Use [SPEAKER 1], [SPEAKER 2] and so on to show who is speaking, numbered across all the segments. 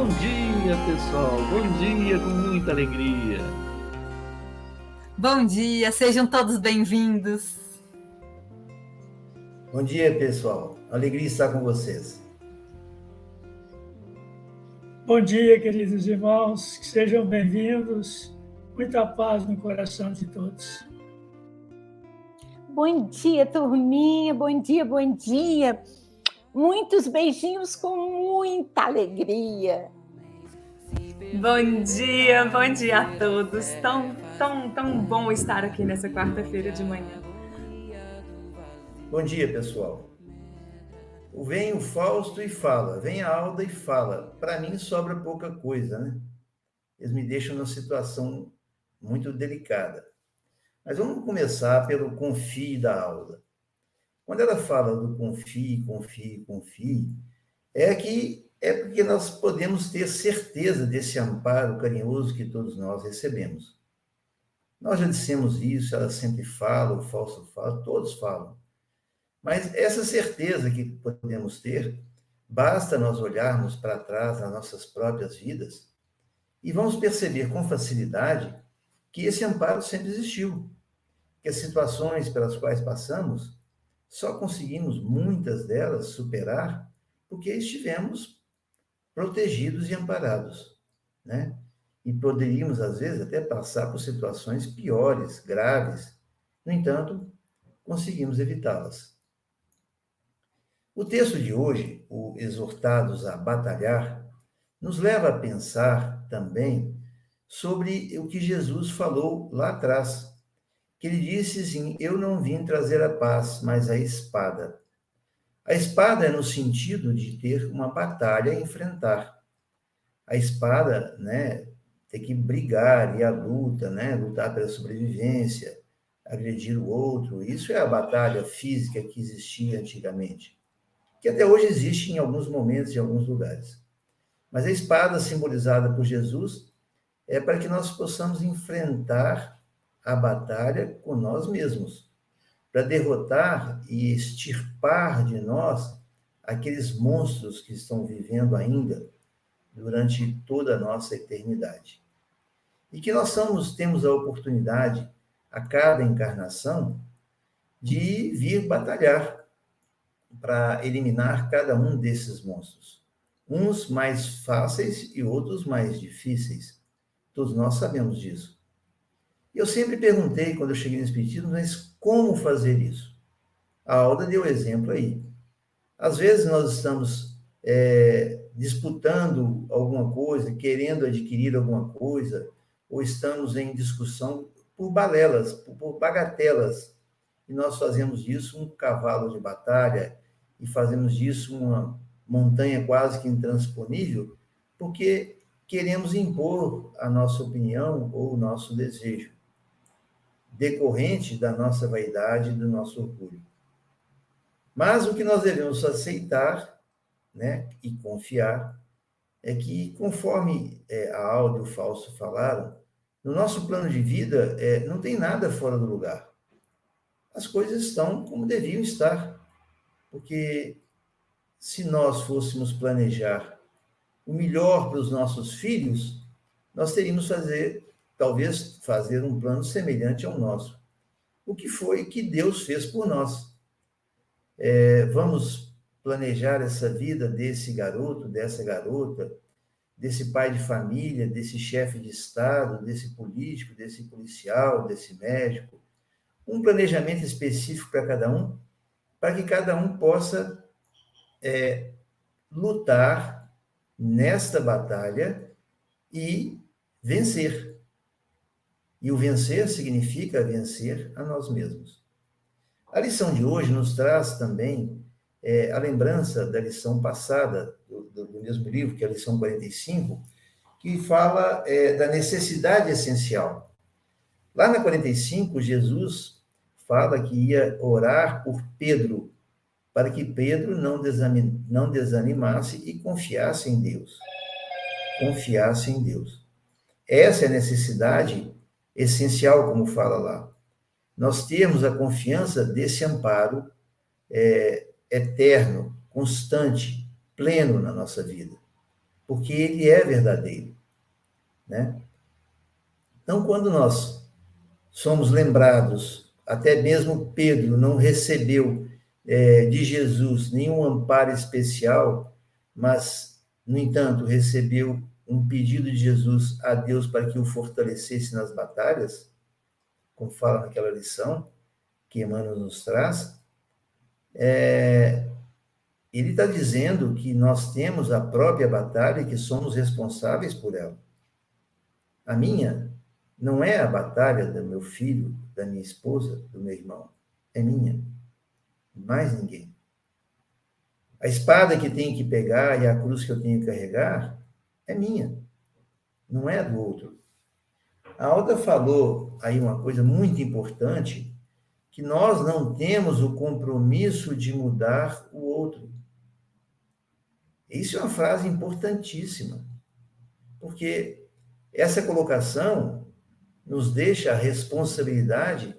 [SPEAKER 1] Bom dia, pessoal. Bom dia com muita alegria.
[SPEAKER 2] Bom dia, sejam todos bem-vindos.
[SPEAKER 3] Bom dia, pessoal. Alegria estar com vocês.
[SPEAKER 4] Bom dia, queridos irmãos. Sejam bem-vindos. Muita paz no coração de todos.
[SPEAKER 5] Bom dia, turminha. Bom dia, bom dia. Muitos beijinhos com muita alegria.
[SPEAKER 2] Bom dia a todos. Tão bom estar aqui nessa quarta-feira de manhã.
[SPEAKER 3] Bom dia, pessoal. Vem o Fausto e fala, vem a Alda e fala. Para mim sobra pouca coisa, né? Eles me deixam numa situação muito delicada. Mas vamos começar pelo confie da Alda. Quando ela fala do confie, é porque nós podemos ter certeza desse amparo carinhoso que todos nós recebemos. Nós já dissemos isso, ela sempre fala, o Fausto fala, todos falam. Mas essa certeza que podemos ter, basta nós olharmos para trás nas nossas próprias vidas e vamos perceber com facilidade que esse amparo sempre existiu, que as situações pelas quais passamos, só conseguimos muitas delas superar porque estivemos protegidos e amparados, né? E poderíamos, às vezes, até passar por situações piores, graves. No entanto, conseguimos evitá-las. O texto de hoje, o Exortados a Batalhar, nos leva a pensar também sobre o que Jesus falou lá atrás, que ele disse assim, eu não vim trazer a paz, mas a espada. A espada é no sentido de ter uma batalha a enfrentar. A espada, né, tem que brigar, ir à luta, né, lutar pela sobrevivência, agredir o outro. Isso é a batalha física que existia antigamente, que até hoje existe em alguns momentos, em alguns lugares. Mas a espada simbolizada por Jesus é para que nós possamos enfrentar a batalha com nós mesmos, para derrotar e extirpar de nós aqueles monstros que estão vivendo ainda durante toda a nossa eternidade. E que nós temos a oportunidade, a cada encarnação, de vir batalhar para eliminar cada um desses monstros. Uns mais fáceis e outros mais difíceis. Todos nós sabemos disso. E eu sempre perguntei, quando eu cheguei no Espiritismo, mas como fazer isso? A Alda deu exemplo aí. Às vezes nós estamos disputando alguma coisa, querendo adquirir alguma coisa, ou estamos em discussão por balelas, por bagatelas, e nós fazemos disso um cavalo de batalha, e fazemos disso uma montanha quase que intransponível, porque queremos impor a nossa opinião ou o nosso desejo, decorrente da nossa vaidade e do nosso orgulho. Mas o que nós devemos aceitar, né, e confiar, é que, conforme a Alda e o Fausto falaram, no nosso plano de vida não tem nada fora do lugar. As coisas estão como deviam estar. Porque se nós fôssemos planejar o melhor para os nossos filhos, nós teríamos talvez fazer um plano semelhante ao nosso. O que foi que Deus fez por nós? Vamos planejar essa vida desse garoto, dessa garota, desse pai de família, desse chefe de Estado, desse político, desse policial, desse médico. Um planejamento específico para cada um, para que cada um possa lutar nesta batalha e vencer. E o vencer significa vencer a nós mesmos. A lição de hoje nos traz também a lembrança da lição passada, do mesmo livro, que é a lição 45, que fala da necessidade essencial. Lá na 45, Jesus fala que ia orar por Pedro, para que Pedro não desanimasse e confiasse em Deus. Confiasse em Deus. Essa é a necessidade essencial, como fala lá. Nós temos a confiança desse amparo eterno, constante, pleno na nossa vida. porque ele é verdadeiro, né? Então, quando nós somos lembrados, até mesmo Pedro não recebeu de Jesus nenhum amparo especial, mas, no entanto, recebeu um pedido de Jesus a Deus para que o fortalecesse nas batalhas, como fala naquela lição que Emmanuel nos traz, ele está dizendo que nós temos a própria batalha e que somos responsáveis por ela. A minha não é a batalha do meu filho, da minha esposa, do meu irmão. É minha. Mais ninguém. A espada que tenho que pegar e a cruz que eu tenho que carregar é minha. Não é do outro. A Alda falou aí uma coisa muito importante, que nós não temos o compromisso de mudar o outro. Isso é uma frase importantíssima, porque essa colocação nos deixa a responsabilidade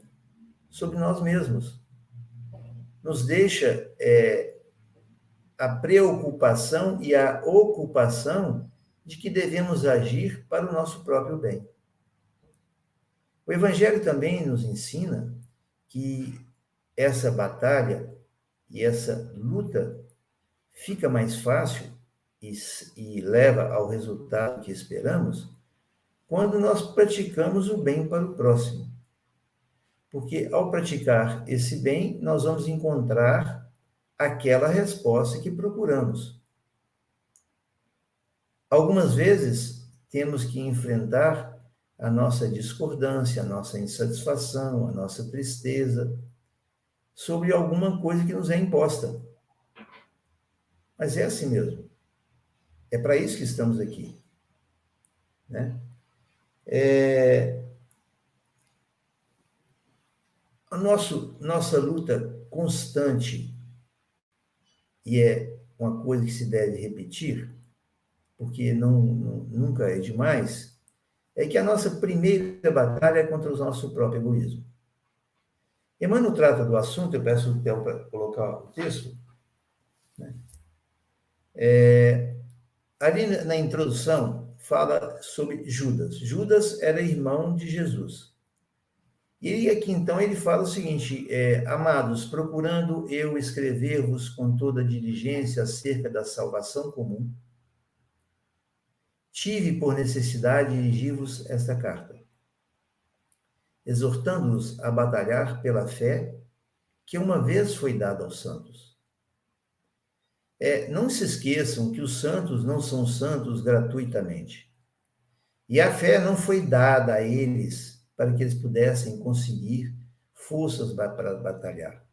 [SPEAKER 3] sobre nós mesmos. Nos deixa a preocupação e a ocupação de que devemos agir para o nosso próprio bem. O Evangelho também nos ensina que essa batalha e essa luta fica mais fácil e leva ao resultado que esperamos quando nós praticamos o bem para o próximo. Porque ao praticar esse bem, nós vamos encontrar aquela resposta que procuramos. Algumas vezes temos que enfrentar a nossa discordância, a nossa insatisfação, a nossa tristeza sobre alguma coisa que nos é imposta. Mas é assim mesmo. É para isso que estamos aqui, né? Nossa luta constante, e é uma coisa que se deve repetir, porque nunca é demais, é que a nossa primeira batalha é contra o nosso próprio egoísmo. Emmanuel trata do assunto, eu peço o Theo para colocar o texto, né? Ali na introdução, fala sobre Judas. Judas era irmão de Jesus. E aqui, então, ele fala o seguinte, amados, procurando eu escrever-vos com toda diligência acerca da salvação comum, tive por necessidade dirigir-vos esta carta, exortando-os a batalhar pela fé que uma vez foi dada aos santos. Não se esqueçam que os santos não são santos gratuitamente. E a fé não foi dada a eles para que eles pudessem conseguir forças para batalhar.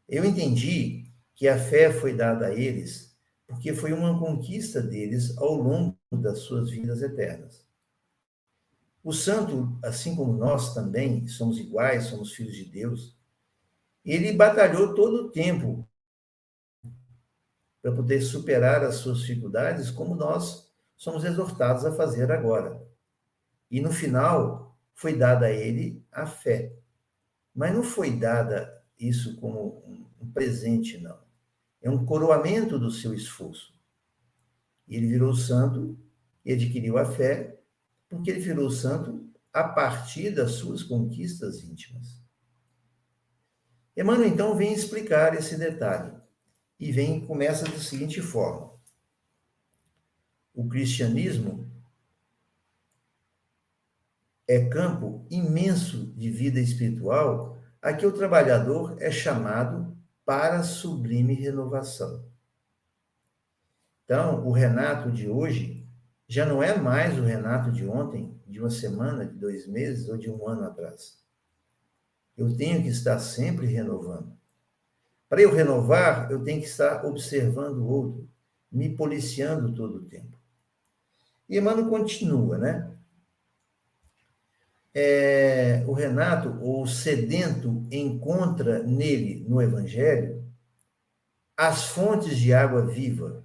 [SPEAKER 3] Eu entendi que a fé foi dada a eles porque foi uma conquista deles ao longo das suas vidas eternas. O santo, assim como nós também, somos iguais, somos filhos de Deus, ele batalhou todo o tempo para poder superar as suas dificuldades, como nós somos exortados a fazer agora. E no final, foi dada a ele a fé. Mas não foi dada isso como um presente, não. É um coroamento do seu esforço. Ele virou santo e adquiriu a fé, porque ele virou santo a partir das suas conquistas íntimas. Emmanuel, então, vem explicar esse detalhe. E começa da seguinte forma. O cristianismo é campo imenso de vida espiritual a que o trabalhador é chamado para a sublime renovação. Então, o Renato de hoje já não é mais o Renato de ontem, de uma semana, de 2 meses ou de 1 ano atrás. Eu tenho que estar sempre renovando. Para eu renovar, eu tenho que estar observando o outro, me policiando todo o tempo. E Emmanuel continua, né? O Renato, ou sedento, encontra nele, no Evangelho, as fontes de água viva,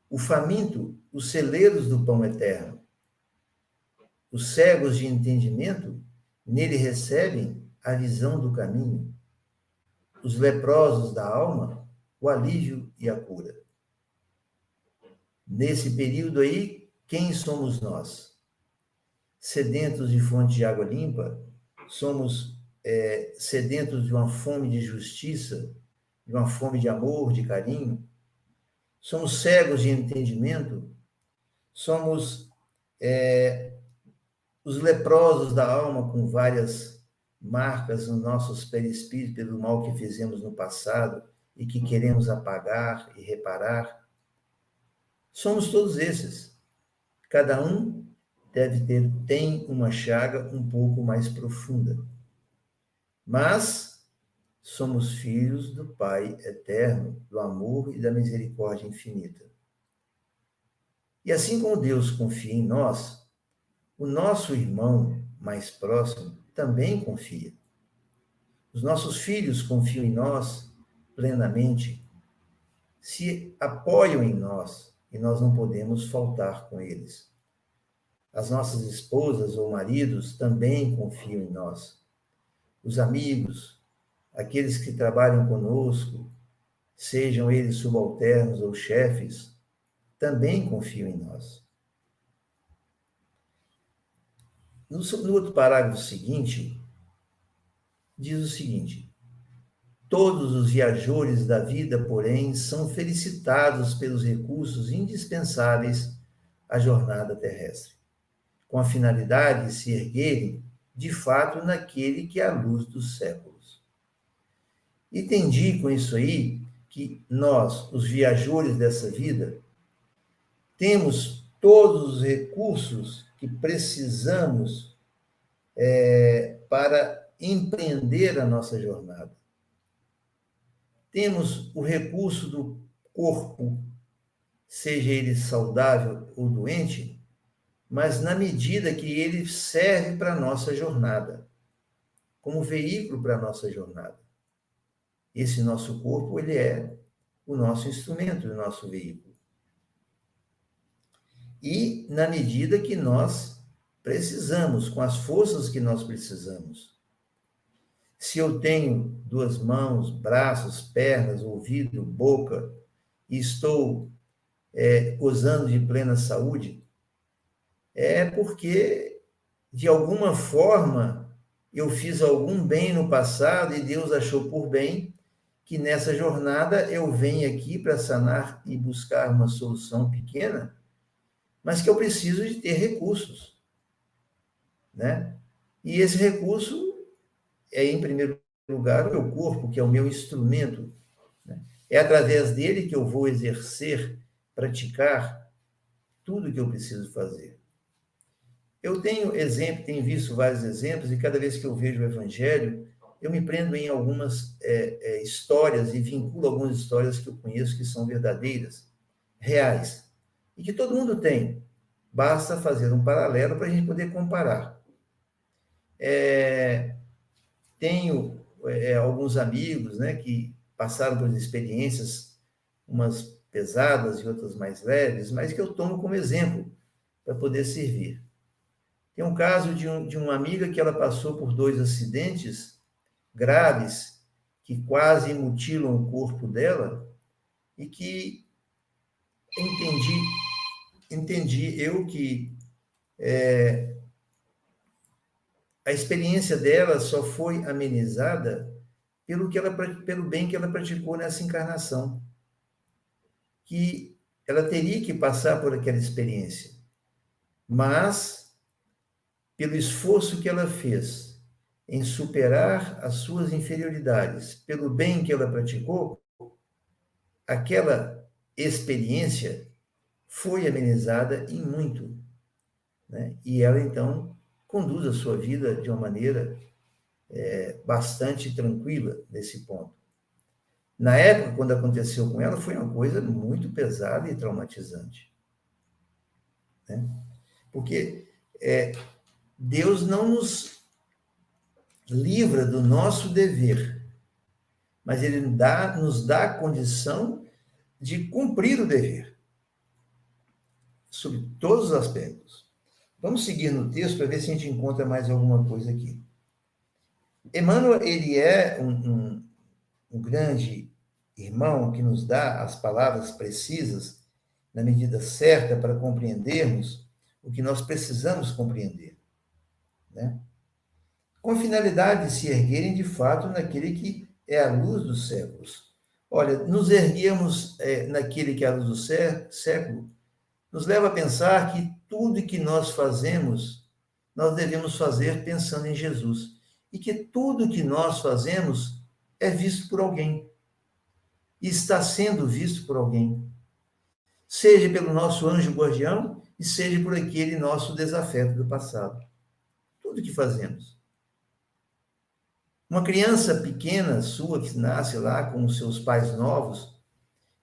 [SPEAKER 3] o faminto, os celeiros do pão eterno. Os cegos de entendimento, nele recebem a visão do caminho. Os leprosos da alma, o alívio e a cura. Nesse período aí, quem somos nós? Sedentos de fonte de água limpa? Somos sedentos de uma fome de justiça, de uma fome de amor, de carinho? Somos cegos de entendimento? Somos os leprosos da alma com várias marcas nos nossos perispíritos pelo mal que fizemos no passado e que queremos apagar e reparar? Somos todos esses. Cada um tem uma chaga um pouco mais profunda. Mas somos filhos do Pai eterno, do amor e da misericórdia infinita. E assim como Deus confia em nós, o nosso irmão mais próximo também confia. Os nossos filhos confiam em nós plenamente, se apoiam em nós e nós não podemos faltar com eles. As nossas esposas ou maridos também confiam em nós. Os amigos, aqueles que trabalham conosco, sejam eles subalternos ou chefes, também confiam em nós. No outro parágrafo seguinte, diz o seguinte: todos os viajores da vida, porém, são felicitados pelos recursos indispensáveis à jornada terrestre, com a finalidade de se erguerem, de fato, naquele que é a luz dos séculos. Entendi com isso aí que nós, os viajores dessa vida, temos todos os recursos que precisamos para empreender a nossa jornada. Temos o recurso do corpo, seja ele saudável ou doente, mas na medida que ele serve para a nossa jornada, como veículo para a nossa jornada. Esse nosso corpo, ele é o nosso instrumento, o nosso veículo. E na medida que nós precisamos, com as forças que nós precisamos. Se eu tenho 2 mãos, braços, pernas, ouvido, boca, e estou gozando de plena saúde, é porque, de alguma forma, eu fiz algum bem no passado e Deus achou por bem que nessa jornada eu venha aqui para sanar e buscar uma solução pequena, mas que eu preciso de ter recursos, né? E esse recurso em primeiro lugar, o meu corpo, que é o meu instrumento, né? É através dele que eu vou exercer, praticar tudo que eu preciso fazer. Eu tenho visto vários exemplos, e cada vez que eu vejo o Evangelho, eu me prendo em algumas histórias e vinculo algumas histórias que eu conheço que são verdadeiras, reais, e que todo mundo tem. Basta fazer um paralelo para a gente poder comparar. Tenho alguns amigos, né, que passaram por experiências, umas pesadas e outras mais leves, mas que eu tomo como exemplo para poder servir. Tem um caso de uma amiga que ela passou por 2 acidentes graves que quase mutilam o corpo dela e que entendi eu que a experiência dela só foi amenizada pelo bem que ela praticou nessa encarnação. Que ela teria que passar por aquela experiência, mas pelo esforço que ela fez em superar as suas inferioridades, pelo bem que ela praticou, aquela experiência foi amenizada em muito, né? E ela, então, conduz a sua vida de uma maneira bastante tranquila nesse ponto. Na época, quando aconteceu com ela, foi uma coisa muito pesada e traumatizante, né? Porque Deus não nos livra do nosso dever, mas Ele nos dá a condição de cumprir o dever, sobre todos os aspectos. Vamos seguir no texto para ver se a gente encontra mais alguma coisa aqui. Emmanuel, ele é um grande irmão que nos dá as palavras precisas na medida certa para compreendermos o que nós precisamos compreender, né? Com a finalidade de se erguerem de fato naquele que é a luz dos séculos. Olha, nos erguermos naquele que é a luz do século, nos leva a pensar que tudo que nós fazemos, nós devemos fazer pensando em Jesus. E que tudo que nós fazemos é visto por alguém. E está sendo visto por alguém. Seja pelo nosso anjo guardião e seja por aquele nosso desafeto do passado. Tudo que fazemos. Uma criança pequena sua que nasce lá com os seus pais novos,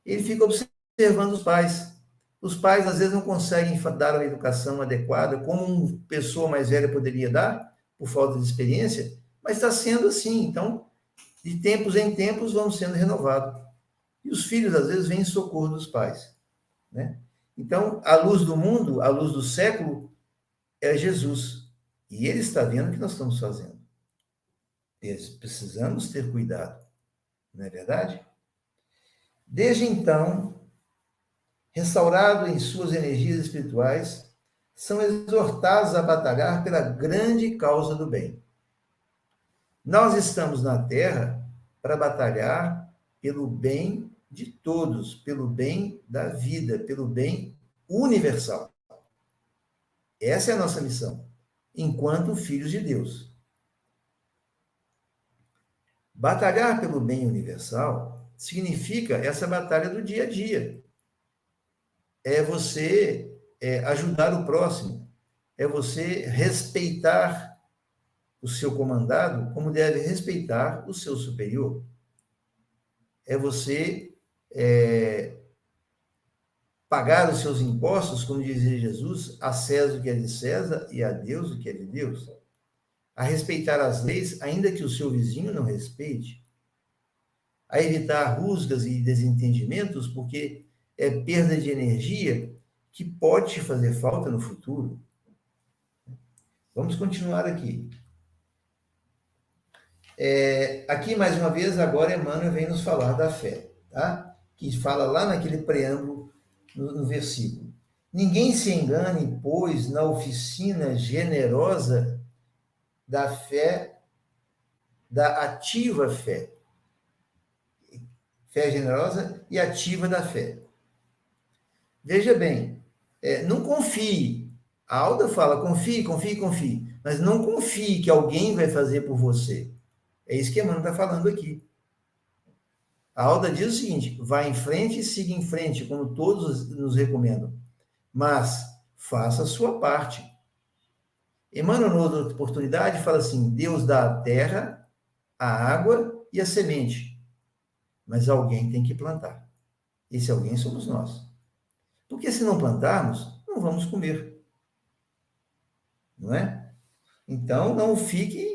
[SPEAKER 3] ele fica observando os pais. Os pais, às vezes, não conseguem dar uma educação adequada, como uma pessoa mais velha poderia dar, por falta de experiência, mas está sendo assim. Então, de tempos em tempos, vão sendo renovados. E os filhos, às vezes, vêm em socorro dos pais, né? Então, a luz do mundo, a luz do século, é Jesus. E ele está vendo o que nós estamos fazendo. Precisamos ter cuidado, não é verdade? Desde então, restaurado em suas energias espirituais, são exortados a batalhar pela grande causa do bem. Nós estamos na Terra para batalhar pelo bem de todos, pelo bem da vida, pelo bem universal. Essa é a nossa missão, enquanto filhos de Deus. Batalhar pelo bem universal significa essa batalha do dia a dia. É você ajudar o próximo, é você respeitar o seu comandado como deve respeitar o seu superior. É você pagar os seus impostos, como dizia Jesus, a César o que é de César e a Deus o que é de Deus. A respeitar as leis, ainda que o seu vizinho não respeite. A evitar rusgas e desentendimentos, porque é perda de energia que pode te fazer falta no futuro. Vamos continuar aqui. Aqui, mais uma vez, agora Emmanuel vem nos falar da fé, tá? Que fala lá naquele preâmbulo, no versículo. Ninguém se engane, pois, na oficina generosa da fé, da ativa fé. Fé generosa e ativa da fé. Veja bem, não confie. A Alda fala, confie, confie, confie. Mas não confie que alguém vai fazer por você. É isso que a Emmanuel está falando aqui. A Alda diz o seguinte, vá em frente e siga em frente, como todos nos recomendam. Mas faça a sua parte. Emmanuel, em outra oportunidade, fala assim, Deus dá a terra, a água e a semente. Mas alguém tem que plantar. Esse alguém somos nós. Porque se não plantarmos, não vamos comer. Não é? Então, não fique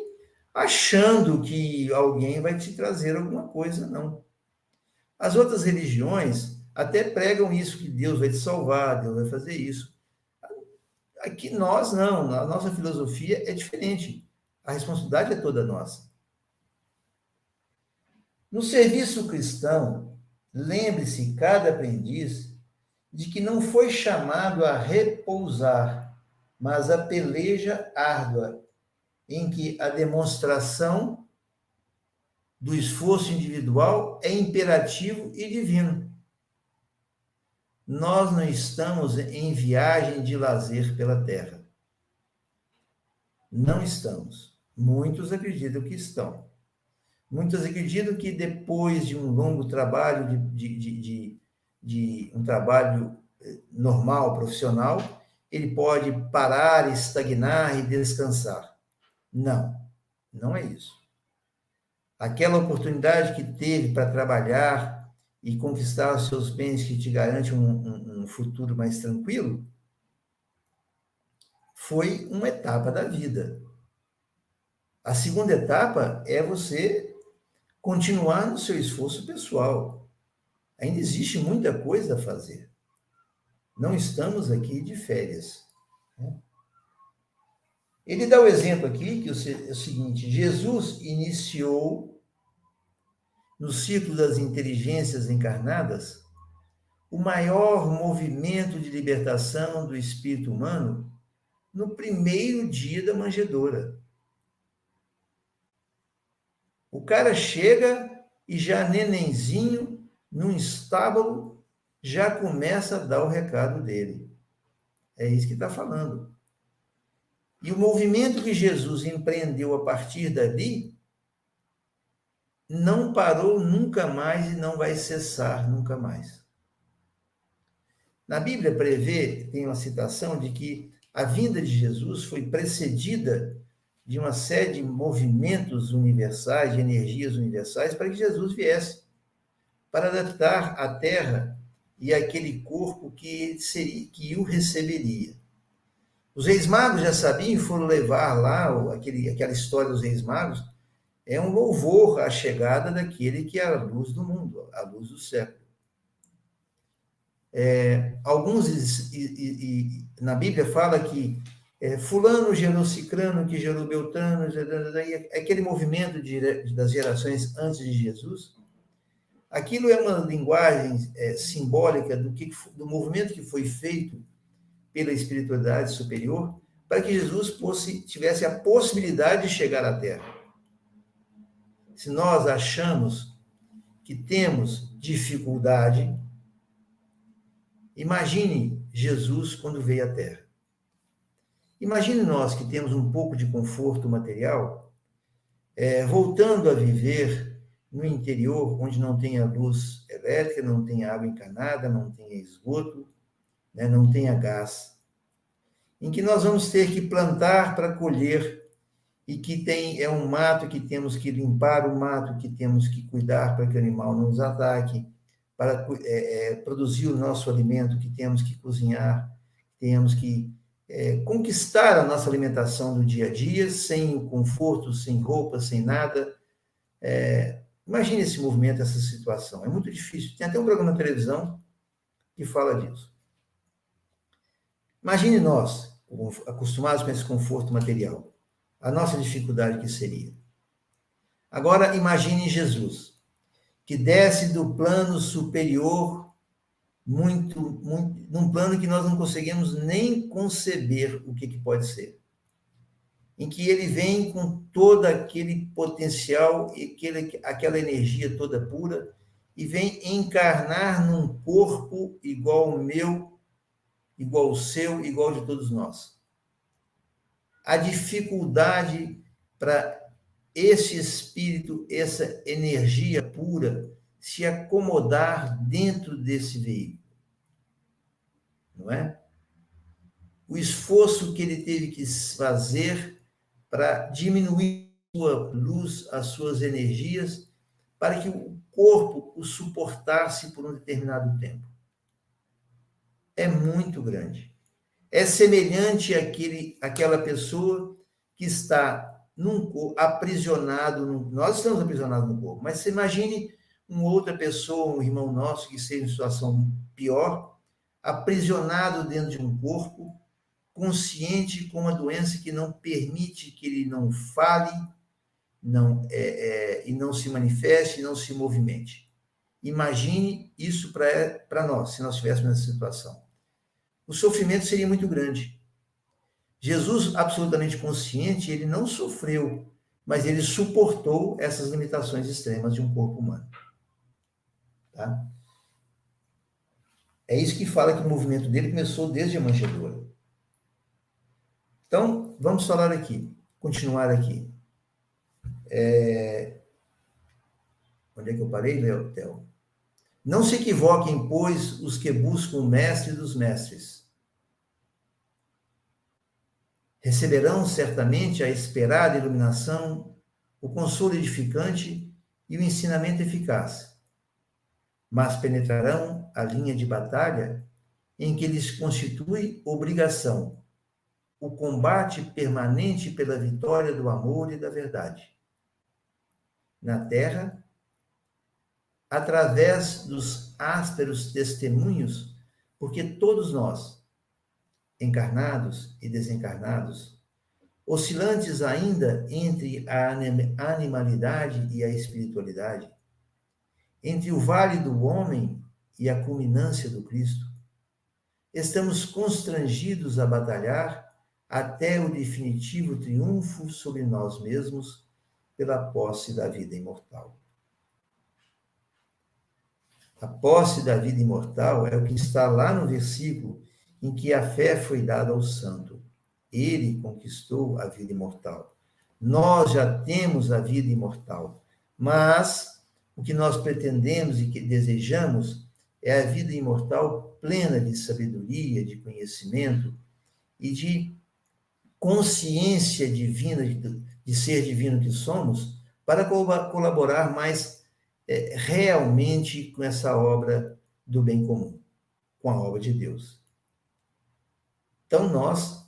[SPEAKER 3] achando que alguém vai te trazer alguma coisa, não. As outras religiões até pregam isso, que Deus vai te salvar, Deus vai fazer isso. Aqui nós não, a nossa filosofia é diferente. A responsabilidade é toda nossa. No serviço cristão, lembre-se, cada aprendiz, de que não foi chamado a repousar, mas a peleja árdua, em que a demonstração do esforço individual é imperativo e divino. Nós não estamos em viagem de lazer pela Terra. Não estamos. Muitos acreditam que estão. Muitos acreditam que depois de um longo trabalho, de um trabalho normal, profissional, ele pode parar, estagnar e descansar. Não, não é isso. Aquela oportunidade que teve para trabalhar e conquistar os seus bens que te garantem um futuro mais tranquilo, foi uma etapa da vida. A segunda etapa é você continuar no seu esforço pessoal. Ainda existe muita coisa a fazer. Não estamos aqui de férias. Ele dá o exemplo aqui, que é o seguinte, Jesus iniciou no ciclo das inteligências encarnadas o maior movimento de libertação do espírito humano no primeiro dia da manjedoura. O cara chega e já nenenzinho, num estábulo, já começa a dar o recado dele. É isso que está falando. E o movimento que Jesus empreendeu a partir dali não parou nunca mais e não vai cessar nunca mais. Na Bíblia prevê, tem uma citação de que a vinda de Jesus foi precedida de uma série de movimentos universais, de energias universais, para que Jesus viesse, para adaptar a Terra e aquele corpo que o receberia. Os reis magos já sabiam e foram levar lá aquela história dos reis magos, é um louvor à chegada daquele que é a luz do mundo, a luz do século. Alguns na Bíblia fala que fulano gerou cicrano, que gerou beltrano, aquele movimento das gerações antes de Jesus. Aquilo é uma linguagem simbólica do movimento que foi feito pela espiritualidade superior para que Jesus tivesse a possibilidade de chegar à Terra. Se nós achamos que temos dificuldade, imagine Jesus quando veio à Terra. Imagine nós que temos um pouco de conforto material, voltando a viver no interior, onde não tenha luz elétrica, não tenha água encanada, não tenha esgoto, né, não tenha gás, em que nós vamos ter que plantar para colher, e que é um mato que temos que limpar o mato, que temos que cuidar para que o animal não nos ataque, para produzir o nosso alimento, que temos que cozinhar, temos que conquistar a nossa alimentação do dia a dia, sem o conforto, sem roupa, sem nada. Imagine esse movimento, essa situação. É muito difícil. Tem até um programa na televisão que fala disso. Imagine nós, acostumados com esse conforto material, a nossa dificuldade que seria. Agora, imagine Jesus, que desce do plano superior, num plano que nós não conseguimos nem conceber o que pode ser. Em que ele vem com todo aquele potencial, aquela energia toda pura, e vem encarnar num corpo igual ao meu, igual ao seu, igual de todos nós. A dificuldade para esse espírito, essa energia pura, se acomodar dentro desse veículo. Não é? O esforço que ele teve que fazer para diminuir a sua luz, as suas energias, para que o corpo o suportasse por um determinado tempo. É muito grande. É semelhante àquela pessoa que está num corpo, aprisionado. Nós estamos aprisionados no corpo, mas você imagine uma outra pessoa, um irmão nosso, que esteja em situação pior, aprisionado dentro de um corpo, consciente com uma doença que não permite que ele não fale, e não se manifeste, não se movimente. Imagine isso para nós, se nós estivéssemos nessa situação. O sofrimento seria muito grande. Jesus, absolutamente consciente, ele não sofreu, mas ele suportou essas limitações extremas de um corpo humano. Tá? É isso que fala que o movimento dele começou desde a manjedoura. Então, vamos falar aqui, continuar aqui. Onde é que eu parei, Theo? Não se equivoquem, pois, os que buscam o mestre dos mestres. Receberão certamente a esperada iluminação, o consolo edificante e o ensinamento eficaz, mas penetrarão a linha de batalha em que lhes constitui obrigação o combate permanente pela vitória do amor e da verdade. Na terra, através dos ásperos testemunhos, porque todos nós, encarnados e desencarnados, oscilantes ainda entre a animalidade e a espiritualidade, entre o vale do homem e a culminância do Cristo, estamos constrangidos a batalhar até o definitivo triunfo sobre nós mesmos pela posse da vida imortal. A posse da vida imortal é o que está lá no versículo em que a fé foi dada ao santo. Ele conquistou a vida imortal. Nós já temos a vida imortal, mas o que nós pretendemos e que desejamos é a vida imortal plena de sabedoria, de conhecimento e de consciência divina, de ser divino que somos, para colaborar mais realmente com essa obra do bem comum, com a obra de Deus. Então, nós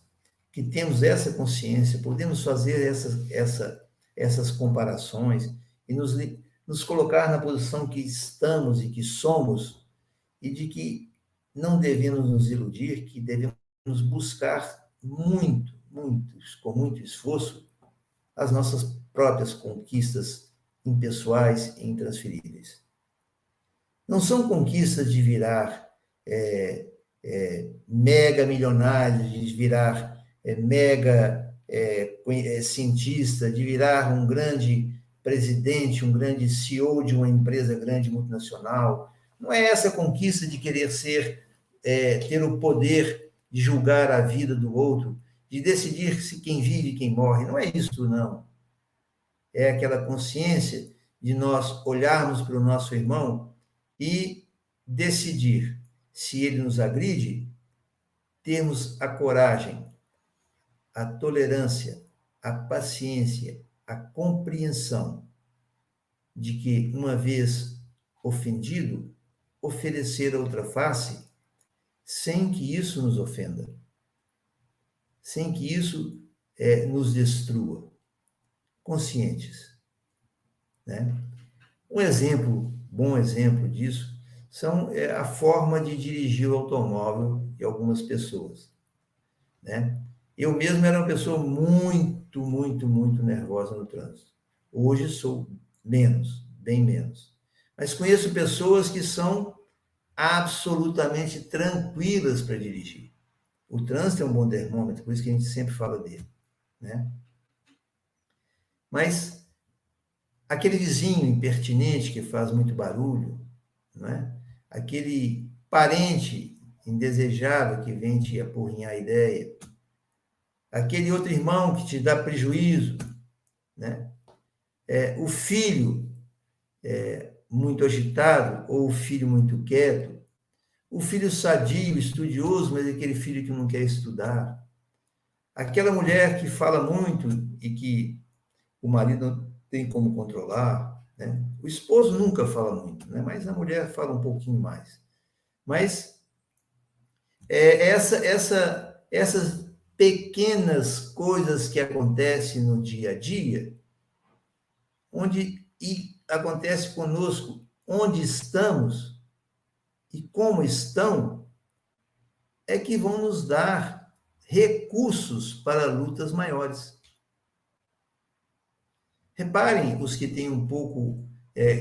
[SPEAKER 3] que temos essa consciência, podemos fazer essas comparações e nos colocar na posição que estamos e que somos, e de que não devemos nos iludir, que devemos buscar com muito esforço, as nossas próprias conquistas impessoais e intransferíveis. Não são conquistas de virar mega milionário, de virar mega cientista, de virar um grande presidente, um grande CEO de uma empresa grande multinacional. Não é essa conquista de querer ter o poder de julgar a vida do outro, de decidir se quem vive e quem morre. Não é isso, não. É aquela consciência de nós olharmos para o nosso irmão e decidir se ele nos agride, termos a coragem, a tolerância, a paciência, a compreensão de que, uma vez ofendido, oferecer a outra face sem que isso nos ofenda, sem que isso nos destrua, conscientes. Né? Bom exemplo disso, são a forma de dirigir o automóvel de algumas pessoas. Né? Eu mesmo era uma pessoa muito, muito, muito nervosa no trânsito. Hoje sou menos, bem menos. Mas conheço pessoas que são absolutamente tranquilas para dirigir. O trânsito é um bom termômetro, por isso que a gente sempre fala dele. Né? Mas aquele vizinho impertinente que faz muito barulho, não é? Aquele parente indesejável que vem te apurrinhar a ideia, aquele outro irmão que te dá prejuízo, né? O filho muito agitado ou o filho muito quieto, o filho sadio, estudioso, mas aquele filho que não quer estudar, aquela mulher que fala muito e que o marido não tem como controlar, né? O esposo nunca fala muito, né? Mas a mulher fala um pouquinho mais. Mas essas pequenas coisas que acontecem no dia a dia, e acontece conosco onde estamos e como estão, é que vão nos dar recursos para lutas maiores. Reparem, os que têm um pouco,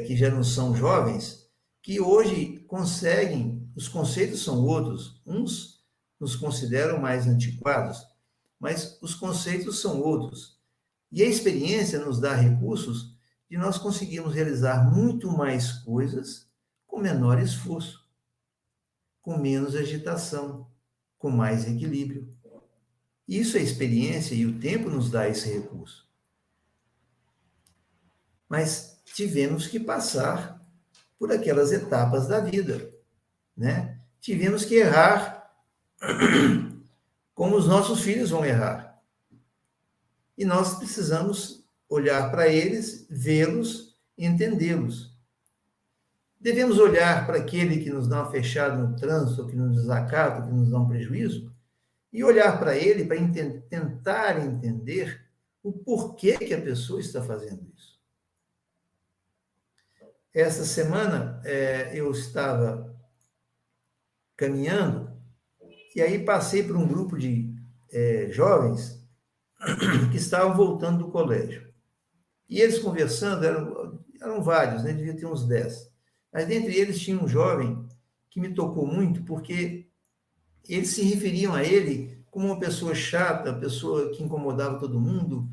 [SPEAKER 3] que já não são jovens, que hoje conseguem, os conceitos são outros, uns nos consideram mais antiquados, mas os conceitos são outros. E a experiência nos dá recursos de nós conseguirmos realizar muito mais coisas com menor esforço, com menos agitação, com mais equilíbrio. Isso é experiência e o tempo nos dá esse recurso. Mas tivemos que passar por aquelas etapas da vida, né? Tivemos que errar como os nossos filhos vão errar. E nós precisamos olhar para eles, vê-los e entendê-los. Devemos olhar para aquele que nos dá uma fechada no trânsito, que nos desacata, que nos dá um prejuízo, e olhar para ele para tentar entender o porquê que a pessoa está fazendo isso. Essa semana eu estava caminhando e aí passei por um grupo de jovens que estavam voltando do colégio. E eles conversando, eram vários, né? Devia ter uns 10. Mas dentre eles tinha um jovem que me tocou muito, porque eles se referiam a ele como uma pessoa chata, uma pessoa que incomodava todo mundo,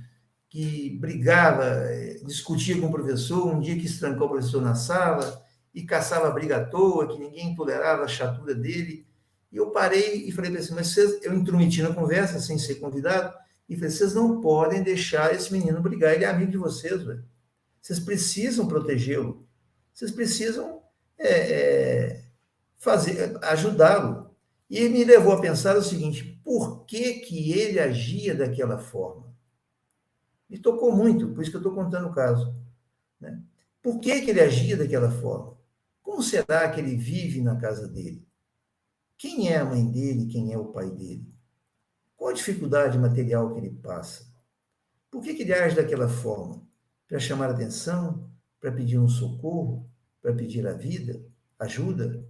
[SPEAKER 3] que brigava, discutia com o professor, um dia quis trancar o professor na sala e caçava briga à toa, que ninguém tolerava a chatura dele. E eu parei e falei para assim, mas vocês, eu intrometi na conversa, sem ser convidado, e falei, vocês não podem deixar esse menino brigar, ele é amigo de vocês, velho. Vocês precisam protegê-lo. Vocês precisam ajudá-lo. E ele me levou a pensar o seguinte, por que ele agia daquela forma? Me tocou muito, por isso que eu estou contando o caso. Né? Por que ele agia daquela forma? Como será que ele vive na casa dele? Quem é a mãe dele? Quem é o pai dele? Qual a dificuldade material que ele passa? Por que ele age daquela forma? Para chamar atenção? Para pedir um socorro? Para pedir a vida? Ajuda?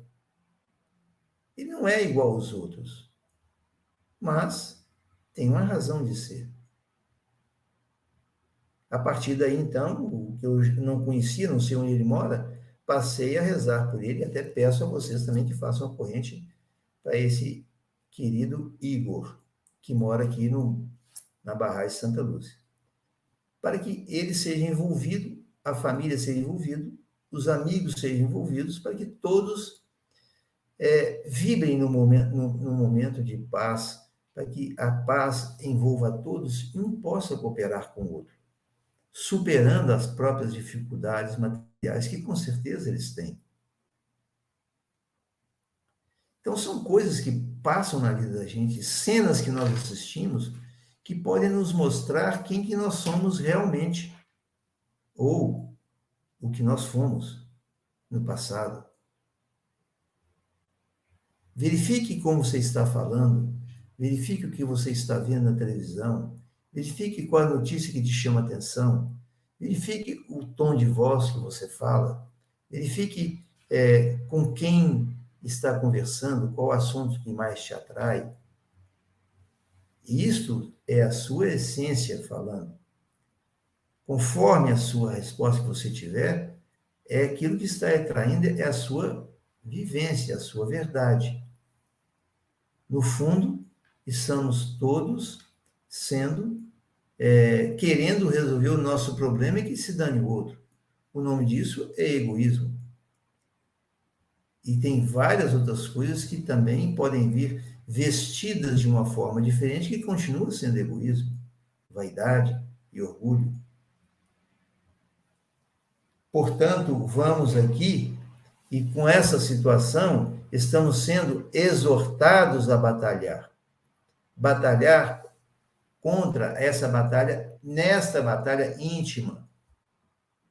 [SPEAKER 3] Ele não é igual aos outros, mas tem uma razão de ser. A partir daí, então, o que eu não conhecia, não sei onde ele mora, passei a rezar por ele e até peço a vocês também que façam a corrente para esse querido Igor, que mora aqui na Barragem Santa Lúcia. Para que ele seja envolvido, a família seja envolvida, os amigos sejam envolvidos, para que todos vibrem no momento de paz, para que a paz envolva a todos e um possa cooperar com o outro, superando as próprias dificuldades materiais que com certeza eles têm. Então são coisas que passam na vida da gente, cenas que nós assistimos, que podem nos mostrar quem que nós somos realmente, ou o que nós fomos no passado. Verifique como você está falando, verifique o que você está vendo na televisão, verifique qual a notícia que te chama a atenção, verifique o tom de voz que você fala, verifique com quem está conversando, qual o assunto que mais te atrai. Isto é a sua essência falando. Conforme a sua resposta que você tiver, é aquilo que está atraindo, é a sua vivência, a sua verdade. No fundo, estamos todos querendo resolver o nosso problema e que se dane o outro. O nome disso é egoísmo. E tem várias outras coisas que também podem vir vestidas de uma forma diferente que continua sendo egoísmo, vaidade e orgulho. Portanto, vamos aqui e com essa situação estamos sendo exortados a batalhar. Batalhar contra essa batalha, nesta batalha íntima.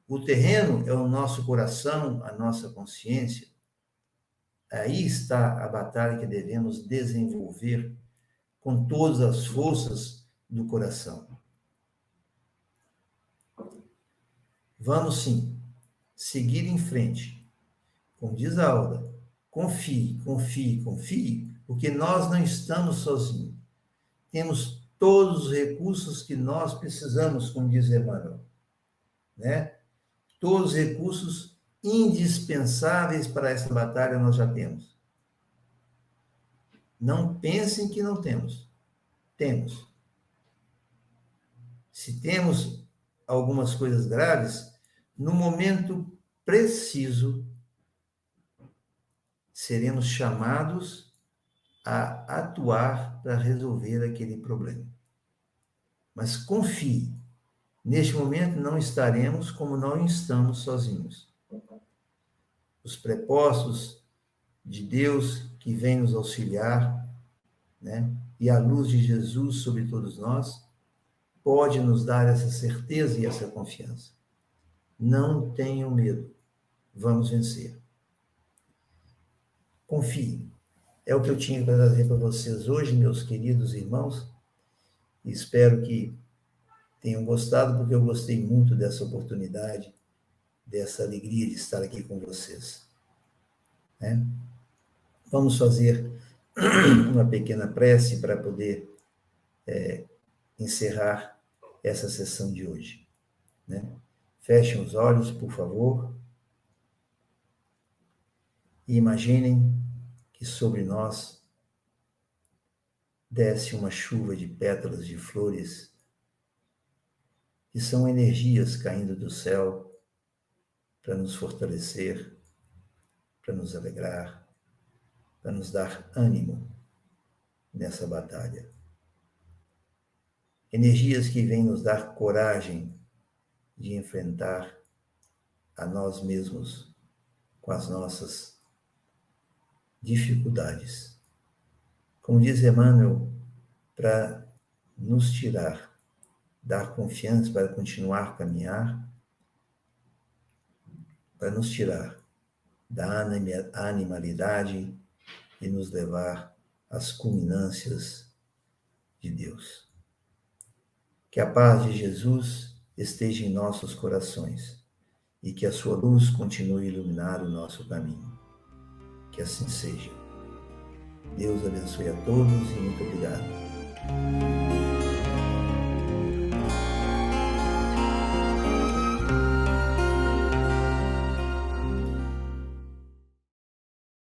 [SPEAKER 3] O terreno é o nosso coração, a nossa consciência. Aí está a batalha que devemos desenvolver com todas as forças do coração. Vamos sim, seguir em frente. Como diz a Alda, confie, confie, confie, porque nós não estamos sozinhos. Temos todos os recursos que nós precisamos, como diz Emmanuel, né? Todos os recursos indispensáveis para essa batalha nós já temos. Não pensem que não temos. Temos. Se temos algumas coisas graves, no momento preciso, seremos chamados a atuar para resolver aquele problema. Mas confie, neste momento não estaremos como não estamos sozinhos. Os prepostos de Deus que vem nos auxiliar, né? E a luz de Jesus sobre todos nós, pode nos dar essa certeza e essa confiança. Não tenham medo, vamos vencer. Confie. É o que eu tinha para trazer para vocês hoje, meus queridos irmãos. Espero que tenham gostado, porque eu gostei muito dessa oportunidade, dessa alegria de estar aqui com vocês. Né? Vamos fazer uma pequena prece para poder encerrar essa sessão de hoje. Né? Fechem os olhos, por favor, e imaginem que sobre nós desce uma chuva de pétalas de flores, que são energias caindo do céu para nos fortalecer, para nos alegrar, para nos dar ânimo nessa batalha. Energias que vêm nos dar coragem de enfrentar a nós mesmos com as nossas dificuldades. Como diz Emmanuel, para nos tirar, dar confiança para continuar a caminhar, para nos tirar da animalidade e nos levar às culminâncias de Deus. Que a paz de Jesus esteja em nossos corações e que a sua luz continue a iluminar o nosso caminho. Que assim seja. Deus abençoe a todos e muito obrigado.